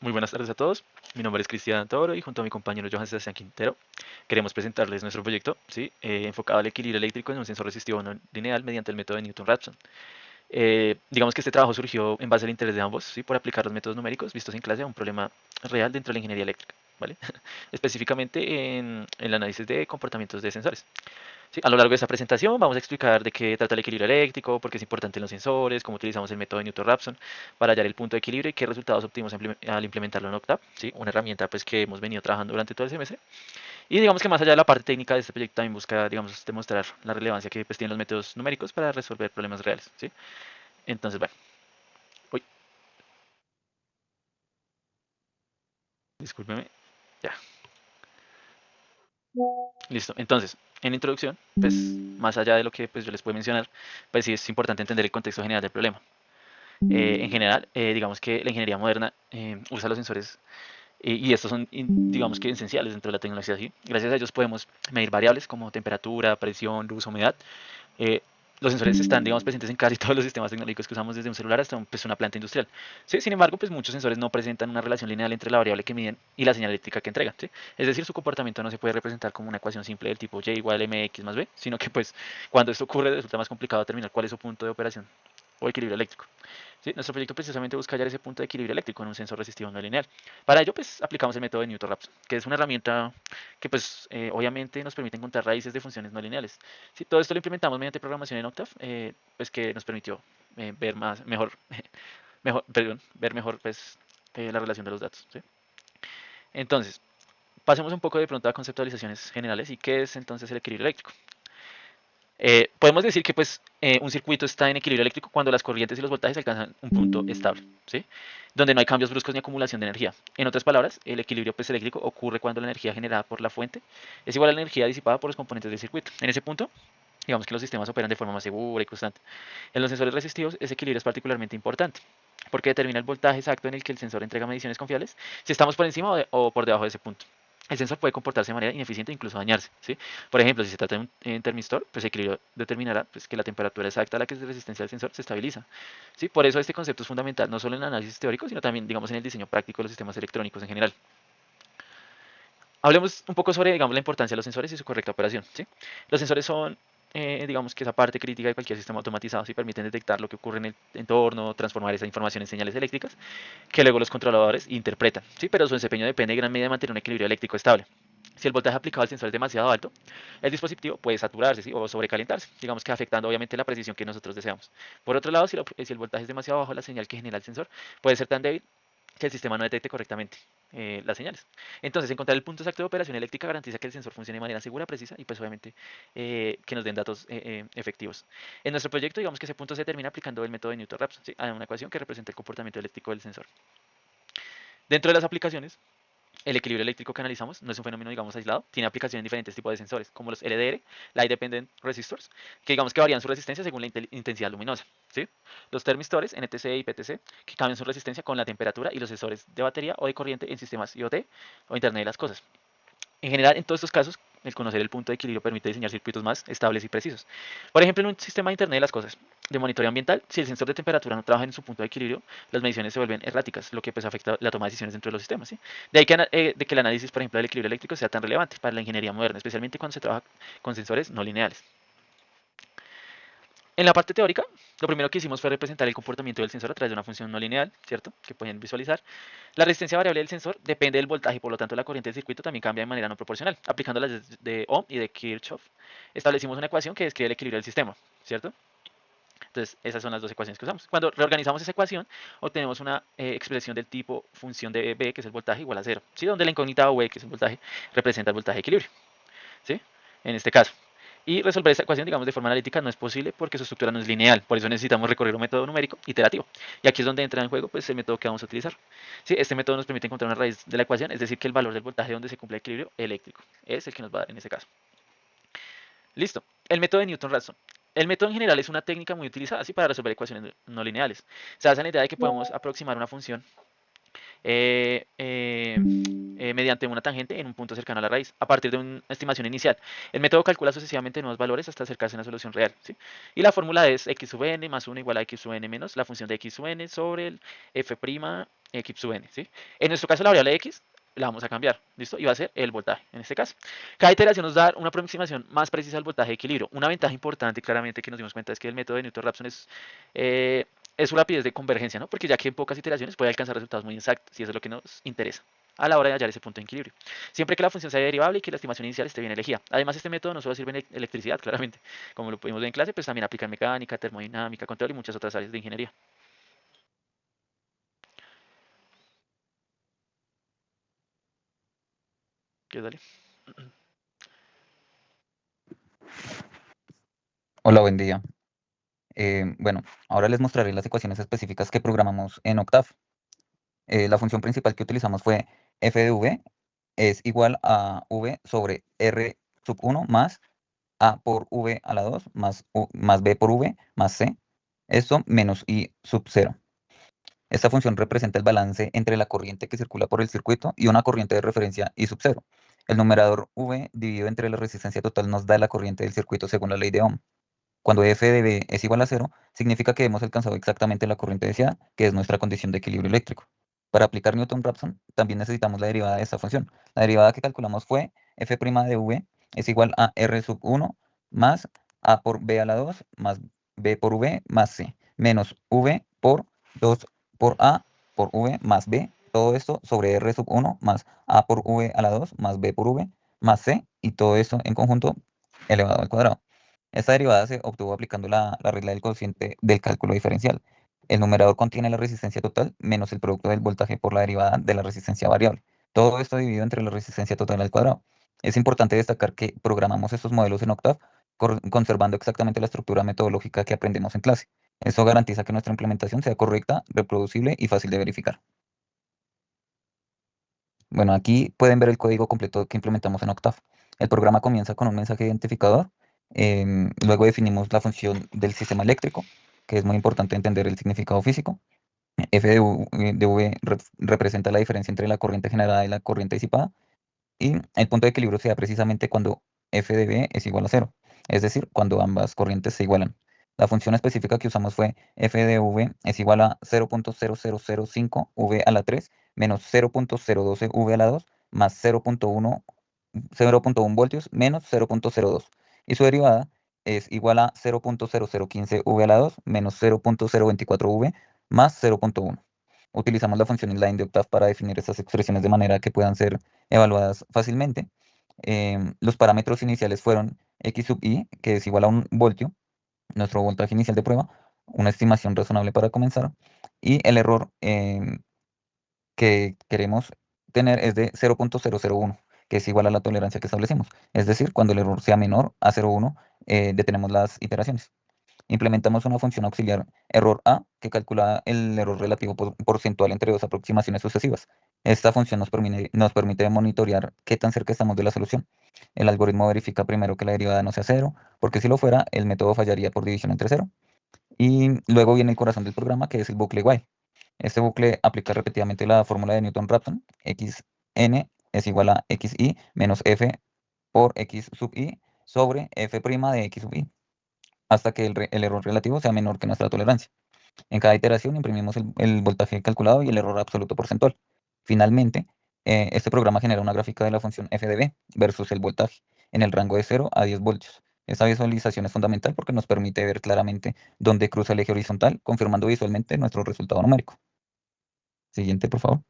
Muy buenas tardes a todos. Mi nombre es Cristian Toro y junto a mi compañero Johan Sebastián Quintero queremos presentarles nuestro proyecto, ¿sí? Enfocado al equilibrio eléctrico en un sensor resistivo no lineal mediante el método de Newton-Raphson. Digamos que este trabajo surgió en base al interés de ambos, ¿sí? Por aplicar los métodos numéricos vistos en clase a un problema real dentro de la ingeniería eléctrica, ¿vale? Específicamente en el análisis de comportamientos de sensores. Sí, a lo largo de esta presentación vamos a explicar de qué trata el equilibrio eléctrico, por qué es importante en los sensores, cómo utilizamos el método de Newton-Raphson para hallar el punto de equilibrio y qué resultados obtuvimos al implementarlo en Octave, ¿sí? Una herramienta pues, que hemos venido trabajando durante todo el semestre. Y digamos que más allá de la parte técnica de este proyecto también busca, digamos, demostrar la relevancia que pues, tienen los métodos numéricos para resolver problemas reales, ¿sí? Entonces, bueno, uy, discúlpeme, ya, listo. Entonces, en la introducción, pues más allá de lo que pues, yo les puedo mencionar, pues sí es importante entender el contexto general del problema. En general, digamos que la ingeniería moderna usa los sensores y estos son, digamos que, esenciales dentro de la tecnología. ¿Sí? Gracias a ellos podemos medir variables como temperatura, presión, luz, humedad. Eh, los sensores están, digamos, presentes en casi todos los sistemas tecnológicos que usamos desde un celular hasta pues, una planta industrial. ¿Sí? Sin embargo, pues muchos sensores no presentan una relación lineal entre la variable que miden y la señal eléctrica que entregan. ¿Sí? Es decir, su comportamiento no se puede representar como una ecuación simple del tipo y igual mx más b, sino que pues cuando esto ocurre resulta más complicado determinar cuál es su punto de operación o equilibrio eléctrico. ¿Sí? Nuestro proyecto precisamente busca hallar ese punto de equilibrio eléctrico en un sensor resistivo no lineal. Para ello, pues aplicamos el método de Newton-Raphson, que es una herramienta que, pues, obviamente nos permite encontrar raíces de funciones no lineales. ¿Sí? Todo esto lo implementamos mediante programación en Octave, pues que nos permitió ver mejor, ver mejor, pues, la relación de los datos. ¿Sí? Entonces, pasemos un poco de pronto a conceptualizaciones generales y qué es entonces el equilibrio eléctrico. Podemos decir que pues, un circuito está en equilibrio eléctrico cuando las corrientes y los voltajes alcanzan un punto estable, ¿sí? Donde no hay cambios bruscos ni acumulación de energía. En otras palabras, el equilibrio pues, eléctrico ocurre cuando la energía generada por la fuente es igual a la energía disipada por los componentes del circuito. En ese punto, digamos que los sistemas operan de forma más segura y constante. En los sensores resistivos, ese equilibrio es particularmente importante porque determina el voltaje exacto en el que el sensor entrega mediciones confiables si estamos por encima o por debajo de ese punto. El sensor puede comportarse de manera ineficiente e incluso dañarse. ¿Sí? Por ejemplo, si se trata de un termistor, pues el equilibrio determinará pues, que la temperatura exacta a la que se resistencia del sensor se estabiliza. ¿Sí? Por eso este concepto es fundamental no solo en el análisis teórico, sino también digamos, en el diseño práctico de los sistemas electrónicos en general. Hablemos un poco sobre digamos, la importancia de los sensores y su correcta operación. ¿Sí? Los sensores son digamos que esa parte crítica de cualquier sistema automatizado, si permiten detectar lo que ocurre en el entorno, transformar esa información en señales eléctricas, que luego los controladores interpretan, ¿sí? Pero su desempeño depende de gran medida de mantener un equilibrio eléctrico estable. Si el voltaje aplicado al sensor es demasiado alto, el dispositivo puede saturarse, ¿sí? O sobrecalentarse, digamos que afectando obviamente la precisión que nosotros deseamos. Por otro lado, si el voltaje es demasiado bajo, la señal que genera el sensor puede ser tan débil que el sistema no detecte correctamente las señales. Entonces, encontrar el punto exacto de operación eléctrica garantiza que el sensor funcione de manera segura, precisa y pues obviamente que nos den datos efectivos. En nuestro proyecto, digamos que ese punto se termina aplicando el método de Newton-Raphson, ¿sí? A una ecuación que representa el comportamiento eléctrico del sensor. Dentro de las aplicaciones, el equilibrio eléctrico que analizamos no es un fenómeno, digamos, aislado, tiene aplicación en diferentes tipos de sensores, como los LDR, Light Dependent Resistors, que digamos que varían su resistencia según la intensidad luminosa, ¿sí? Los termistores, NTC y PTC, que cambian su resistencia con la temperatura y los sensores de batería o de corriente en sistemas IoT o Internet de las Cosas. En general, en todos estos casos, el conocer el punto de equilibrio permite diseñar circuitos más estables y precisos. Por ejemplo, en un sistema de Internet de las Cosas, de monitoreo ambiental, si el sensor de temperatura no trabaja en su punto de equilibrio, las mediciones se vuelven erráticas, lo que pues afecta la toma de decisiones dentro de los sistemas. ¿Sí? De ahí de que el análisis, por ejemplo, del equilibrio eléctrico sea tan relevante para la ingeniería moderna, especialmente cuando se trabaja con sensores no lineales. En la parte teórica, lo primero que hicimos fue representar el comportamiento del sensor a través de una función no lineal, ¿cierto? Que pueden visualizar. La resistencia variable del sensor depende del voltaje y por lo tanto la corriente del circuito también cambia de manera no proporcional. Aplicando las de Ohm y de Kirchhoff, establecimos una ecuación que describe el equilibrio del sistema, ¿cierto? Entonces, esas son las dos ecuaciones que usamos. Cuando reorganizamos esa ecuación, obtenemos una expresión del tipo función de B, que es el voltaje, igual a cero, ¿sí? Donde la incógnita V, que es el voltaje, representa el voltaje de equilibrio, ¿sí? En este caso. Y resolver esta ecuación, digamos, de forma analítica no es posible porque su estructura no es lineal. Por eso necesitamos recorrer un método numérico iterativo. Y aquí es donde entra en juego pues, el método que vamos a utilizar. ¿Sí? Este método nos permite encontrar una raíz de la ecuación, es decir, que el valor del voltaje donde se cumple el equilibrio eléctrico es el que nos va a dar en ese caso. Listo. El método de Newton-Raphson. El método en general es una técnica muy utilizada ¿sí? Para resolver ecuaciones no lineales. Se basa en la idea de que podemos aproximar una función mediante una tangente en un punto cercano a la raíz, a partir de una estimación inicial. El método calcula sucesivamente nuevos valores hasta acercarse a una solución real. ¿Sí? Y la fórmula es x sub n más 1 igual a x sub n menos la función de x sub n sobre el f' X sub n, ¿sí? En nuestro caso la variable X la vamos a cambiar, ¿listo? Y va a ser el voltaje, en este caso. Cada iteración nos da una aproximación más precisa al voltaje de equilibrio. Una ventaja importante, claramente, que nos dimos cuenta es que el método de Newton-Raphson es su rapidez de convergencia, ¿no? Porque ya que en pocas iteraciones puede alcanzar resultados muy exactos, y eso es lo que nos interesa a la hora de hallar ese punto de equilibrio. Siempre que la función sea derivable y que la estimación inicial esté bien elegida. Además, este método no solo sirve en electricidad, claramente, como lo pudimos ver en clase, pues también aplica en mecánica, termodinámica, control y muchas otras áreas de ingeniería. ¿Qué dale? Hola, buen día. Bueno, ahora les mostraré las ecuaciones específicas que programamos en Octave. La función principal que utilizamos fue f de v es igual a v sobre r sub 1 más a por v a la 2 más b por v más c, esto menos i sub 0. Esta función representa el balance entre la corriente que circula por el circuito y una corriente de referencia I sub 0. El numerador v dividido entre la resistencia total nos da la corriente del circuito según la ley de Ohm. Cuando f de b es igual a cero, significa que hemos alcanzado exactamente la corriente deseada, que es nuestra condición de equilibrio eléctrico. Para aplicar Newton-Raphson, también necesitamos la derivada de esta función. La derivada que calculamos fue f' de v es igual a r sub 1 más a por b a la 2 más b por v más c, menos v por 2 por a por v más b, todo esto sobre r sub 1 más a por v a la 2 más b por v más c, y todo esto en conjunto elevado al cuadrado. Esta derivada se obtuvo aplicando la regla del cociente del cálculo diferencial. El numerador contiene la resistencia total menos el producto del voltaje por la derivada de la resistencia variable. Todo esto dividido entre la resistencia total al cuadrado. Es importante destacar que programamos estos modelos en Octave conservando exactamente la estructura metodológica que aprendemos en clase. Esto garantiza que nuestra implementación sea correcta, reproducible y fácil de verificar. Bueno, aquí pueden ver el código completo que implementamos en Octave. El programa comienza con un mensaje identificador. Luego definimos la función del sistema eléctrico, que es muy importante entender el significado físico. F de V representa la diferencia entre la corriente generada y la corriente disipada. Y el punto de equilibrio se da precisamente cuando f de b es igual a cero, es decir, cuando ambas corrientes se igualan. La función específica que usamos fue f de v es igual a 0.0005 v a la 3 menos 0.012 v a la 2 más 0.1 voltios menos 0.02. Y su derivada es igual a 0.0015 v a la 2 menos 0.024 v más 0.1. Utilizamos la función inline de Octave para definir estas expresiones de manera que puedan ser evaluadas fácilmente. Los parámetros iniciales fueron x sub i, que es igual a 1 voltio, nuestro voltaje inicial de prueba, una estimación razonable para comenzar, y el error que queremos tener es de 0.001, que es igual a la tolerancia que establecimos. Es decir, cuando el error sea menor a 0.1, detenemos las iteraciones. Implementamos una función auxiliar error A que calcula el error relativo porcentual entre dos aproximaciones sucesivas. Esta función nos permite monitorear qué tan cerca estamos de la solución. El algoritmo verifica primero que la derivada no sea cero, porque si lo fuera, el método fallaría por división entre cero. Y luego viene el corazón del programa, que es el bucle while. Este bucle aplica repetidamente la fórmula de Newton-Raphson, xn es igual a xi menos f por x sub i sobre f' de x sub i, hasta que el error relativo sea menor que nuestra tolerancia. En cada iteración imprimimos el voltaje calculado y el error absoluto porcentual. Finalmente, este programa genera una gráfica de la función f de b versus el voltaje en el rango de 0 a 10 voltios. Esta visualización es fundamental porque nos permite ver claramente dónde cruza el eje horizontal, confirmando visualmente nuestro resultado numérico. Siguiente, por favor.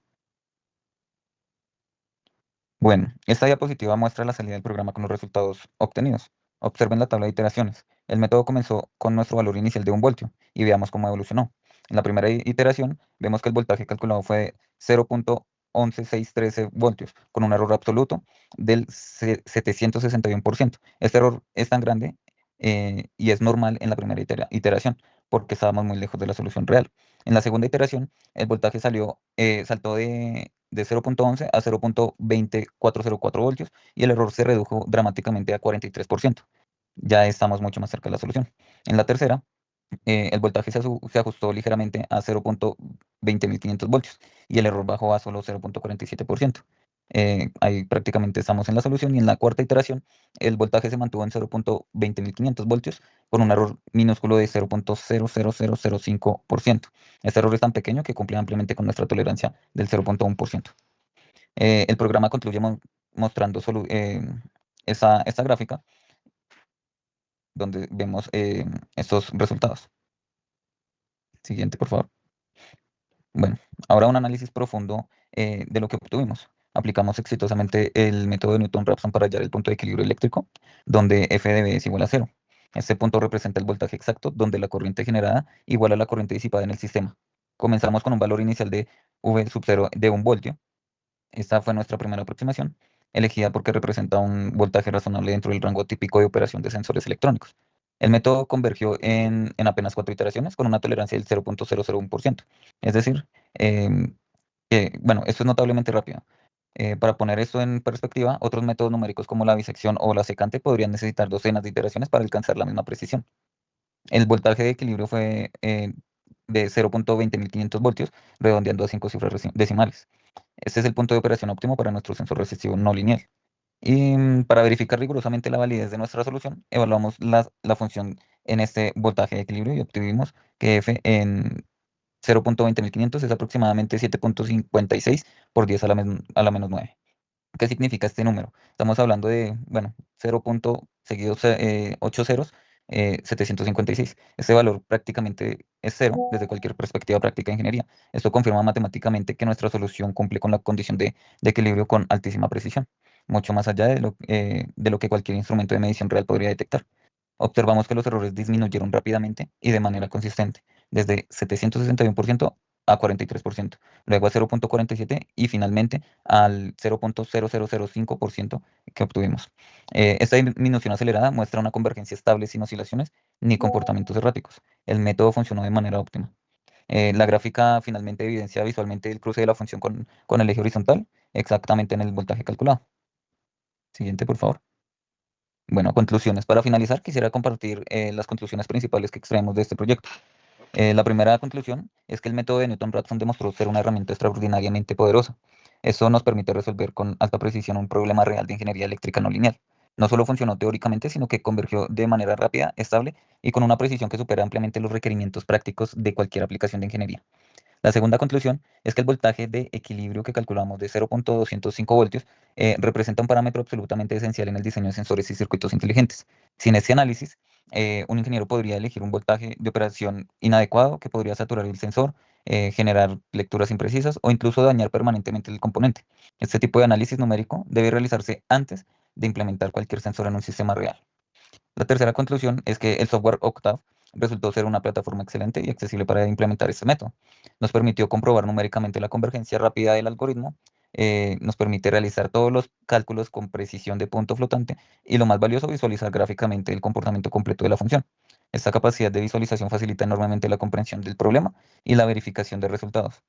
Bueno, esta diapositiva muestra la salida del programa con los resultados obtenidos. Observen la tabla de iteraciones. El método comenzó con nuestro valor inicial de 1 voltio y veamos cómo evolucionó. En la primera iteración vemos que el voltaje calculado fue de 0.11613 voltios, con un error absoluto del 761%. Este error es tan grande y es normal en la primera iteración, porque estábamos muy lejos de la solución real. En la segunda iteración, el voltaje saltó de 0.11 a 0.20404 voltios y el error se redujo dramáticamente a 43%. Ya estamos mucho más cerca de la solución. En la tercera, el voltaje se ajustó ligeramente a 0.20500 voltios y el error bajó a solo 0.47%. Ahí prácticamente estamos en la solución y en la cuarta iteración el voltaje se mantuvo en 0.20500 voltios con un error minúsculo de 0.00005%. Este error es tan pequeño que cumple ampliamente con nuestra tolerancia del 0.1%. El programa concluye mostrando esta gráfica donde vemos estos resultados. Siguiente, por favor. Bueno, ahora un análisis profundo de lo que obtuvimos. Aplicamos exitosamente el método de Newton-Raphson para hallar el punto de equilibrio eléctrico, donde f de b es igual a cero. Este punto representa el voltaje exacto, donde la corriente generada igual a la corriente disipada en el sistema. Comenzamos con un valor inicial de V sub 0 de 1 voltio. Esta fue nuestra primera aproximación, elegida porque representa un voltaje razonable dentro del rango típico de operación de sensores electrónicos. El método convergió en apenas 4 iteraciones con una tolerancia del 0.001%. Es decir, em, bueno, esto es notablemente rápido. Para poner esto en perspectiva, otros métodos numéricos como la bisección o la secante podrían necesitar docenas de iteraciones para alcanzar la misma precisión. El voltaje de equilibrio fue de 0.20500 voltios, redondeando a 5 cifras decimales. Este es el punto de operación óptimo para nuestro sensor resistivo no lineal. Y para verificar rigurosamente la validez de nuestra solución, evaluamos la función en este voltaje de equilibrio y obtuvimos que f en 0.20500 es aproximadamente 7.56 por 10 a la menos 9. ¿Qué significa este número? Estamos hablando de, bueno, 0. Seguidos 8 ceros, 756. Este valor prácticamente es cero desde cualquier perspectiva práctica de ingeniería. Esto confirma matemáticamente que nuestra solución cumple con la condición de equilibrio con altísima precisión, mucho más allá de lo que cualquier instrumento de medición real podría detectar. Observamos que los errores disminuyeron rápidamente y de manera consistente, desde 761% a 43%, luego a 0.47 y finalmente al 0.0005% que obtuvimos. Esta disminución acelerada muestra una convergencia estable sin oscilaciones ni comportamientos erráticos. El método funcionó de manera óptima. La gráfica finalmente evidencia visualmente el cruce de la función con el eje horizontal, exactamente en el voltaje calculado. Siguiente, por favor. Bueno, conclusiones. Para finalizar, quisiera compartir las conclusiones principales que extraemos de este proyecto. La primera conclusión es que el método de Newton-Raphson demostró ser una herramienta extraordinariamente poderosa. Esto nos permite resolver con alta precisión un problema real de ingeniería eléctrica no lineal. No solo funcionó teóricamente, sino que convergió de manera rápida, estable y con una precisión que supera ampliamente los requerimientos prácticos de cualquier aplicación de ingeniería. La segunda conclusión es que el voltaje de equilibrio que calculamos de 0.205 voltios representa un parámetro absolutamente esencial en el diseño de sensores y circuitos inteligentes. Sin ese análisis, un ingeniero podría elegir un voltaje de operación inadecuado que podría saturar el sensor, generar lecturas imprecisas o incluso dañar permanentemente el componente. Este tipo de análisis numérico debe realizarse antes de implementar cualquier sensor en un sistema real. La tercera conclusión es que el software Octave resultó ser una plataforma excelente y accesible para implementar este método. Nos permitió comprobar numéricamente la convergencia rápida del algoritmo, nos permite realizar todos los cálculos con precisión de punto flotante y lo más valioso, visualizar gráficamente el comportamiento completo de la función. Esta capacidad de visualización facilita enormemente la comprensión del problema y la verificación de resultados.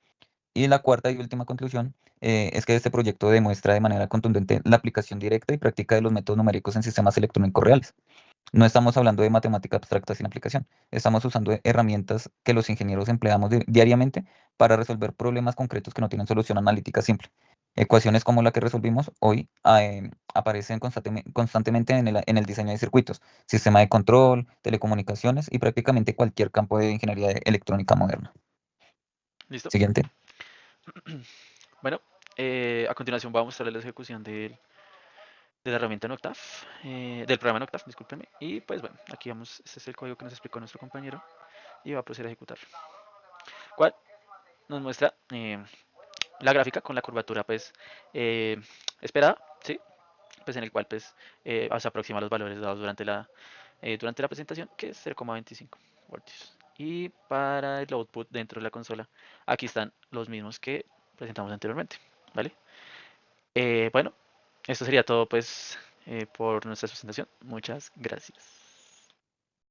Y la cuarta y última conclusión es que este proyecto demuestra de manera contundente la aplicación directa y práctica de los métodos numéricos en sistemas electrónicos reales. No estamos hablando de matemática abstracta sin aplicación. Estamos usando herramientas que los ingenieros empleamos diariamente para resolver problemas concretos que no tienen solución analítica simple. Ecuaciones como la que resolvimos hoy aparecen constantemente en el diseño de circuitos, sistema de control, telecomunicaciones y prácticamente cualquier campo de ingeniería electrónica moderna. ¿Listo? Siguiente. Bueno, a continuación voy a mostrarles la ejecución de la herramienta en Octave, del programa en Octave, discúlpenme. Y pues bueno, aquí vamos, este es el código que nos explicó nuestro compañero y va a proceder a ejecutar. ¿Cuál? Nos muestra la gráfica con la curvatura pues eh, esperada, ¿sí? Pues en el cual pues se aproxima a los valores dados durante la presentación, que es 0,25 voltios. Y para el output dentro de la consola, aquí están los mismos que presentamos anteriormente, ¿vale? Bueno, esto sería todo pues por nuestra presentación. Muchas gracias.